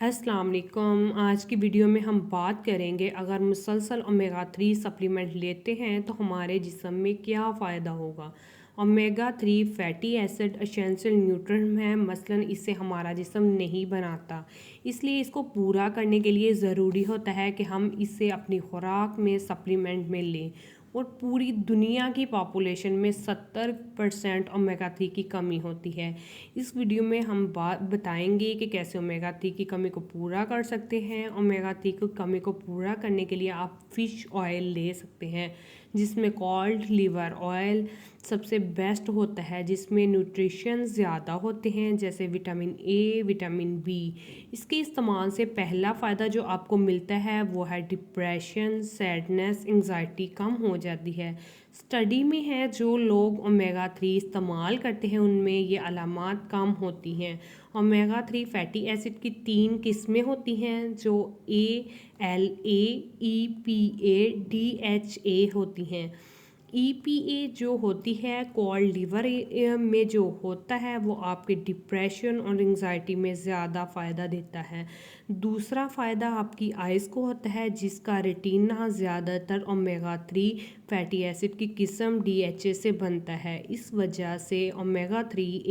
अस्सलाम वालेकुम। आज की वीडियो में हम बात करेंगे अगर मुसलसल ओमेगा 3 सप्लीमेंट लेते हैं तो हमारे जिस्म में क्या फ़ायदा होगा। Omega 3 fatty acid essential nutrient है, मसलन इससे हमारा जिस्म नहीं बनाता, इसलिए इसको पूरा करने के लिए ज़रूरी होता है कि हम इसे अपनी खुराक में सप्लीमेंट में लें। और पूरी दुनिया की पॉपुलेशन में 70% ओमेगा 3 की कमी होती है। इस वीडियो में हम बात बताएंगे कि कैसे ओमेगा 3 की कमी को पूरा कर सकते हैं। ओमेगा 3 की कमी को पूरा करने के लिए आप फ़िश ऑयल ले सकते हैं, जिसमें कॉल्ड लिवर ऑयल सबसे बेस्ट होता है, जिसमें न्यूट्रिशन ज़्यादा होते हैं जैसे विटामिन ए, विटामिन बी। इसके इस्तेमाल से पहला फ़ायदा जो आपको मिलता है वो है डिप्रेशन, सैडनेस, एंग्जाइटी कम हो जाती है। स्टडी में है जो लोग ओमेगा 3 इस्तेमाल करते हैं उनमें ये अलामात कम होती हैं। ओमेगा 3 फैटी एसिड की 3 किस्में होती हैं जो ALA, EPA, DHA होती हैं। EPA जो होती है कॉल्ड लिवर में जो होता है वो आपके डिप्रेशन और एंग्जाइटी में ज़्यादा फ़ायदा देता है। दूसरा फ़ायदा आपकी आइज़ को होता है, जिसका रेटिना ज़्यादातर ओमेगा 3 फैटी एसिड की किस्म DHA से बनता है। इस वजह से omega 3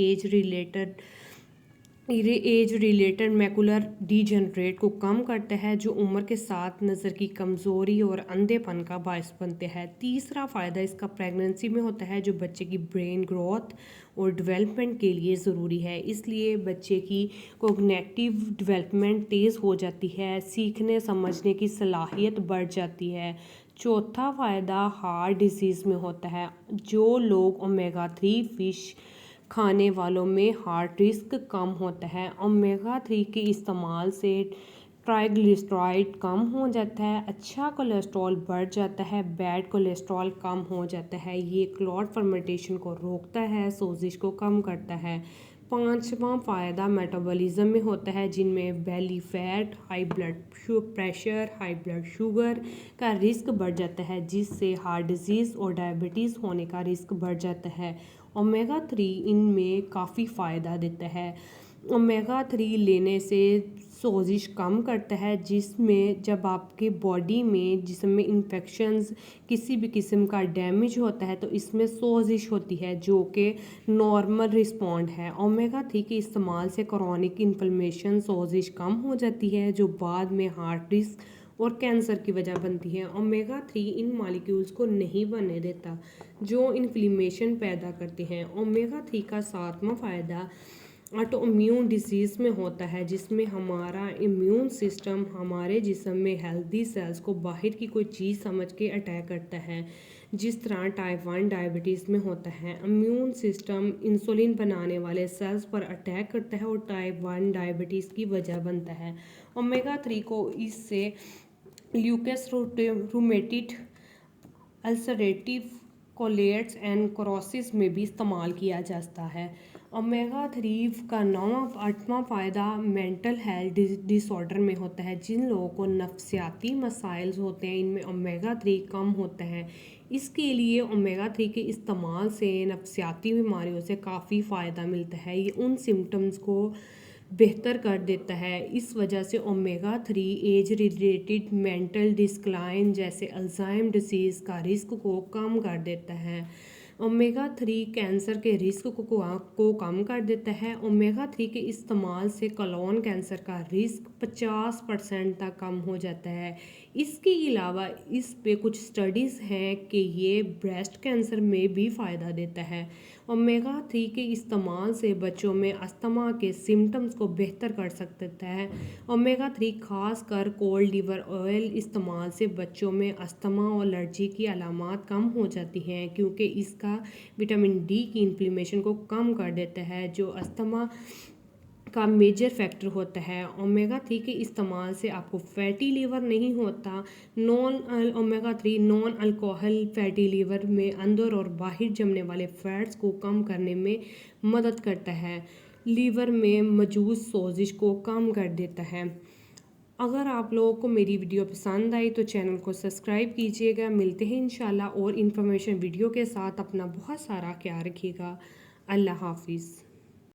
age related macular degenerate को कम करता है, जो उम्र के साथ नज़र की कमज़ोरी और अंधेपन का बायस बनते हैं। तीसरा फ़ायदा इसका प्रेगनेंसी में होता है, जो बच्चे की ब्रेन ग्रोथ और डेवलपमेंट के लिए ज़रूरी है। इसलिए बच्चे की कोग्निटिव डेवलपमेंट तेज़ हो जाती है, सीखने समझने की सलाहियत बढ़ जाती है। चौथा फ़ायदा हार्ट डिजीज़ में होता है। जो लोग ओमेगा 3 फ़िश खाने वालों में हार्ट रिस्क कम होता है। ओमेगा 3 के इस्तेमाल से ट्राइग्लिसराइड कम हो जाता है, अच्छा कोलेस्ट्रॉल बढ़ जाता है, बैड कोलेस्ट्रॉल कम हो जाता है। ये क्लॉट फर्मेंटेशन को रोकता है, सोजिश को कम करता है। पांचवा फ़ायदा मेटाबॉलिज्म में होता है, जिनमें belly fat, high blood pressure, high blood sugar का रिस्क बढ़ जाता है, जिससे हार्ट डिजीज़ और डायबिटीज़ होने का रिस्क बढ़ जाता है। ओमेगा 3 इनमें काफ़ी फ़ायदा देता है। ओमेगा 3 लेने से सोजिश कम करता है, जिसमें जब आपके बॉडी में जिसम में इन्फेक्शंस किसी भी किस्म का डैमेज होता है तो इसमें सोजिश होती है, जो कि नॉर्मल रिस्पॉन्ड है। ओमेगा 3 के इस्तेमाल से क्रॉनिक इन्फ्लेमेशन सोजिश कम हो जाती है, जो बाद में हार्ट डिस्क और कैंसर की वजह बनती है। ओमेगा 3 इन मॉलिक्यूल्स को नहीं बनने देता जो इन्फ्लेमेशन पैदा करते हैं। ओमेगा 3 का सातवां फ़ायदा ऑटो इम्यून डिजीज़ में होता है, जिसमें हमारा इम्यून सिस्टम हमारे जिस्म में हेल्दी सेल्स को बाहर की कोई चीज़ समझ के अटैक करता है, जिस तरह टाइप 1 डायबिटीज़ में होता है। इम्यून सिस्टम इंसुलिन बनाने वाले सेल्स पर अटैक करता है और टाइप 1 डायबिटीज़ की वजह बनता है। ओमेगा 3 को इससे Lucas rheumatoid, ulcerative colloids and क्रोसिस में भी इस्तेमाल किया जाता है। ओमेगा 3 का आठवां फ़ायदा मेंटल हेल्थ डिसऑर्डर में होता है। जिन लोगों को नफ्सियाती मसाइल होते हैं, इनमें ओमेगा 3 कम होता है। इसके लिए ओमेगा 3 के इस्तेमाल से नफ्सियाती बीमारियों से काफ़ी फ़ायदा मिलता है। ये उन सिम्टम्स को बेहतर कर देता है। इस वजह से ओमेगा 3 एज रिलेटेड मेंटल डिस्क्लाइन जैसे अल्जाइमर डिसीज़ का रिस्क को कम कर देता है। ओमेगा 3 कैंसर के रिस्क को कम कर देता है। ओमेगा 3 के इस्तेमाल से कोलोन कैंसर का रिस्क 50% तक कम हो जाता है। इसके अलावा इस पे कुछ स्टडीज़ हैं कि ये ब्रेस्ट कैंसर में भी फ़ायदा देता है। ओमेगा 3 के इस्तेमाल से बच्चों में अस्थमा के सिम्टम्स को बेहतर कर सकता है। ओमेगा 3 खासकर कोल्ड लिवर ऑयल इस्तेमाल से बच्चों में अस्थमा और एलर्जी की अलामात कम हो जाती हैं, क्योंकि इसका विटामिन डी की इन्फ्लेमेशन को कम कर देता है, जो अस्थमा का मेजर फैक्टर होता है। ओमेगा 3 के इस्तेमाल से आपको फैटी लीवर नहीं होता। Omega 3 non alcohol fatty liver में अंदर और बाहर जमने वाले फैट्स को कम करने में मदद करता है। लीवर में मौजूद सोजिश को कम कर देता है। अगर आप लोगों को मेरी वीडियो पसंद आई तो चैनल को सब्सक्राइब कीजिएगा। मिलते हैं इंशाल्लाह और इन्फॉर्मेशन वीडियो के साथ। अपना बहुत सारा ख्याल रखिएगा। अल्लाह हाफिज़।